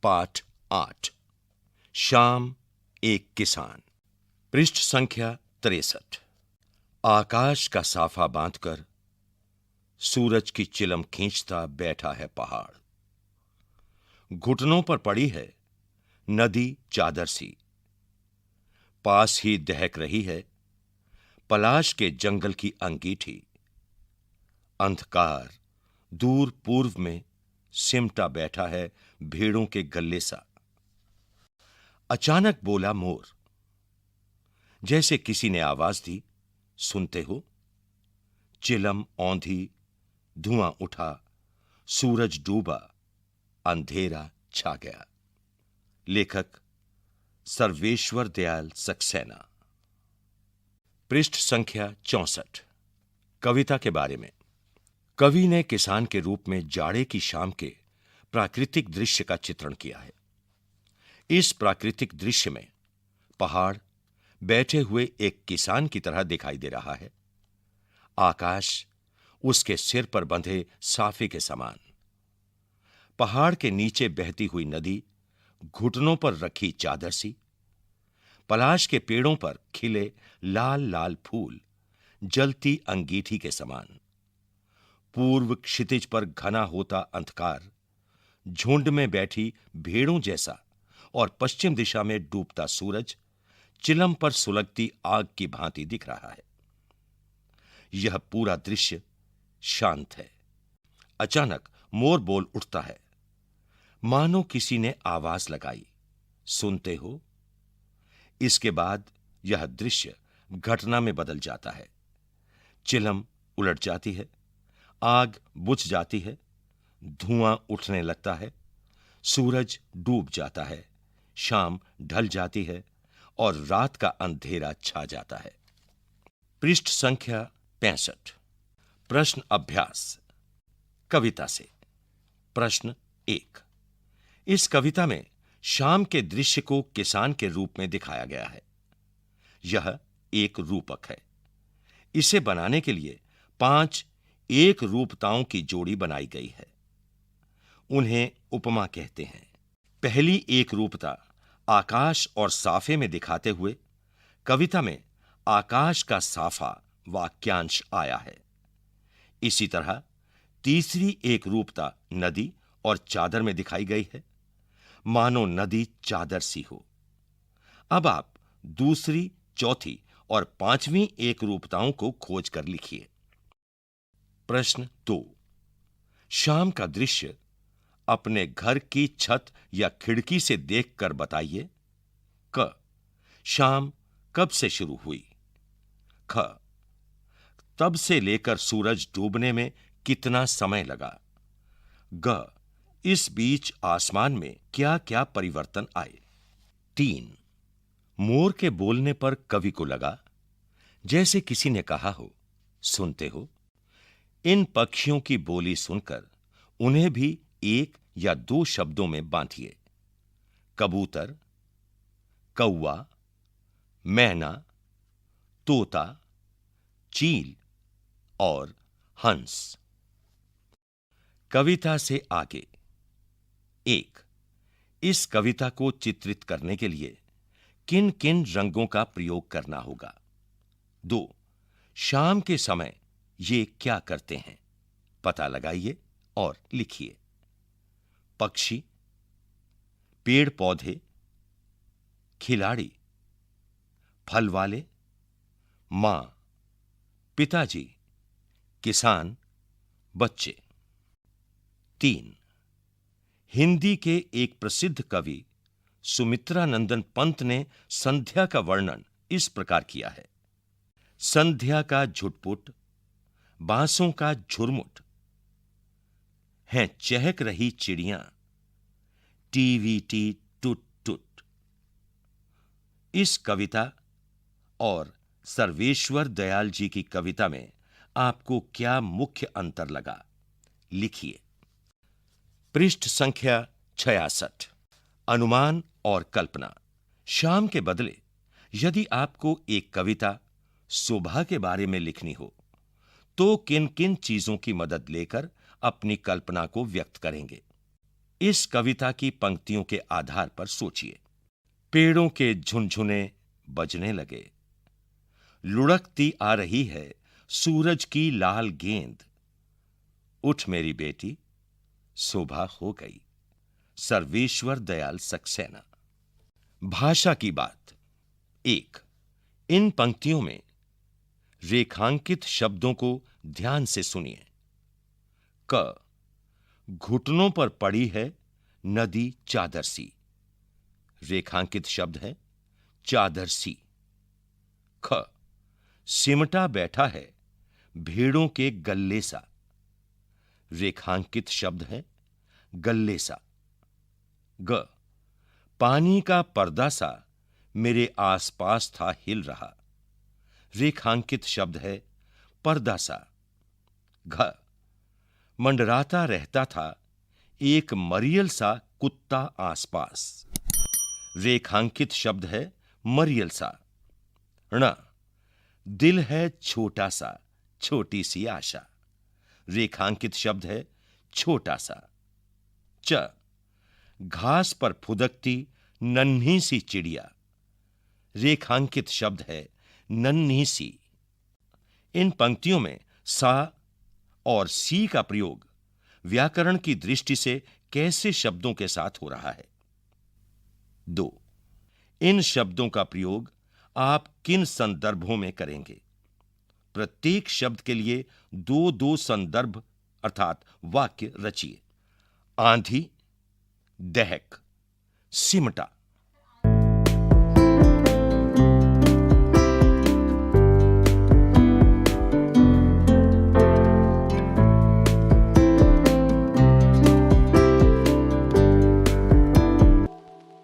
पाठ 8 शाम एक किसान। पृष्ठ संख्या 63। आकाश का साफा बांधकर सूरज की चिलम खींचता बैठा है पहाड़। घुटनों पर पड़ी है नदी चादर सी। पास ही दहक रही है पलाश के जंगल की अंगीठी। अंधकार दूर पूर्व में सिमटा बैठा है भेड़ों के गल्ले सा। अचानक बोला मोर, जैसे किसी ने आवाज दी, सुनते हो? चिलम औंधी, धुआं उठा, सूरज डूबा, अंधेरा छा गया। लेखक सर्वेश्वर दयाल सक्सेना। पृष्ठ संख्या 64। कविता के बारे में। कवि ने किसान के रूप में जाड़े की शाम के प्राकृतिक दृश्य का चित्रण किया है। इस प्राकृतिक दृश्य में पहाड़ बैठे हुए एक किसान की तरह दिखाई दे रहा है। आकाश उसके सिर पर बंधे साफे के समान। पहाड़ के नीचे बहती हुई नदी घुटनों पर रखी चादर सी। पलाश के पेड़ों पर खिले लाल लाल फूल जलती अंगीठी के समान। पूर्व क्षितिज पर घना होता अंधकार झुंड में बैठी भेड़ों जैसा और पश्चिम दिशा में डूबता सूरज चिलम पर सुलगती आग की भांति दिख रहा है। यह पूरा दृश्य शांत है। अचानक मोर बोल उठता है, मानो किसी ने आवाज लगाई, सुनते हो? इसके बाद यह दृश्य घटना में बदल जाता है। चिलम उलट जाती है, आग बुझ जाती है, धुआं उठने लगता है, सूरज डूब जाता है, शाम ढल जाती है और रात का अंधेरा छा जाता है। पृष्ठ संख्या 65। प्रश्न अभ्यास। कविता से। प्रश्न 1। इस कविता में शाम के दृश्य को किसान के रूप में दिखाया गया है। यह एक रूपक है। इसे बनाने के लिए 5 एक रूपताओं की जोड़ी बनाई गई है। उन्हें उपमा कहते हैं। पहली एक रूपता आकाश और साफे में दिखाते हुए कविता में आकाश का साफा वाक्यांश आया है। इसी तरह तीसरी एक रूपता नदी और चादर में दिखाई गई है, मानो नदी चादर सी हो। अब आप दूसरी, चौथी और 5वीं एक रूपताओं को खोज कर लिखिए। प्रश्न 2। शाम का दृश्य अपने घर की छत या खिड़की से देखकर बताइए। क। शाम कब से शुरू हुई? ख। तब से लेकर सूरज डूबने में कितना समय लगा? ग। इस बीच आसमान में क्या-क्या परिवर्तन आए? 3। मोर के बोलने पर कवि को लगा जैसे किसी ने कहा हो, सुनते हो? इन पक्षियों की बोली सुनकर उन्हें भी 1 या 2 शब्दों में बांधिए। कबूतर, कौवा, मैना, तोता, चील और हंस। कविता से आगे। 1। इस कविता को चित्रित करने के लिए किन किन रंगों का प्रयोग करना होगा? 2। शाम के समय ये क्या करते हैं? पता लगाइए और लिखिए। पक्षी, पेड़ पौधे, खिलाड़ी, फल वाले, मां, पिताजी, किसान, बच्चे। 3। हिंदी के एक प्रसिद्ध कवि सुमित्रानंदन पंत ने संध्या का वर्णन इस प्रकार किया है। संध्या का झुटपुट, बांसों का झुरमुट, हैं चहक रही चिड़ियां, टीवीटी टुट टुट। इस कविता और सर्वेश्वर दयाल जी की कविता में आपको क्या मुख्य अंतर लगा? लिखिए। पृष्ठ संख्या 66। अनुमान और कल्पना। शाम के बदले यदि आपको एक कविता सुबह के बारे में लिखनी हो तो किन किन चीजों की मदद लेकर अपनी कल्पना को व्यक्त करेंगे? इस कविता की पंक्तियों के आधार पर सोचिए। पेड़ों के झुनझुने बजने लगे, लुढ़कती आ रही है सूरज की लाल गेंद। उठ मेरी बेटी, शोभा हो गई। सर्वेश्वर दयाल सक्सेना। भाषा की बात। 1. इन पंक्तियों में रेखांकित शब्दों को ध्यान से सुनिए। क, घुटनों पर पड़ी है नदी चादर सी। रेखांकित शब्द है चादर सी। ख, सिमटा बैठा है भेड़ों के गल्ले सा। रेखांकित शब्द है गल्ले सा। ग, पानी का पर्दा सा मेरे आसपास था हिल रहा। रेखांकित शब्द है पर्दा सा। घ, मंडराता रहता था एक मरियल सा कुत्ता आसपास। रेखांकित शब्द है मरियल सा। ण, दिल है छोटा सा, छोटी सी आशा। रेखांकित शब्द है छोटा सा। च, घास पर फुदकती नन्ही सी चिड़िया। रेखांकित शब्द है नन्ही सी। इन पंक्तियों में सा और सी का प्रयोग व्याकरण की दृष्टि से कैसे शब्दों के साथ हो रहा है। 2. इन शब्दों का प्रयोग आप किन संदर्भों में करेंगे। प्रत्येक शब्द के लिए दो दो संदर्भ अर्थात वाक्य रचिए। आंधी, दहक, सिमटा।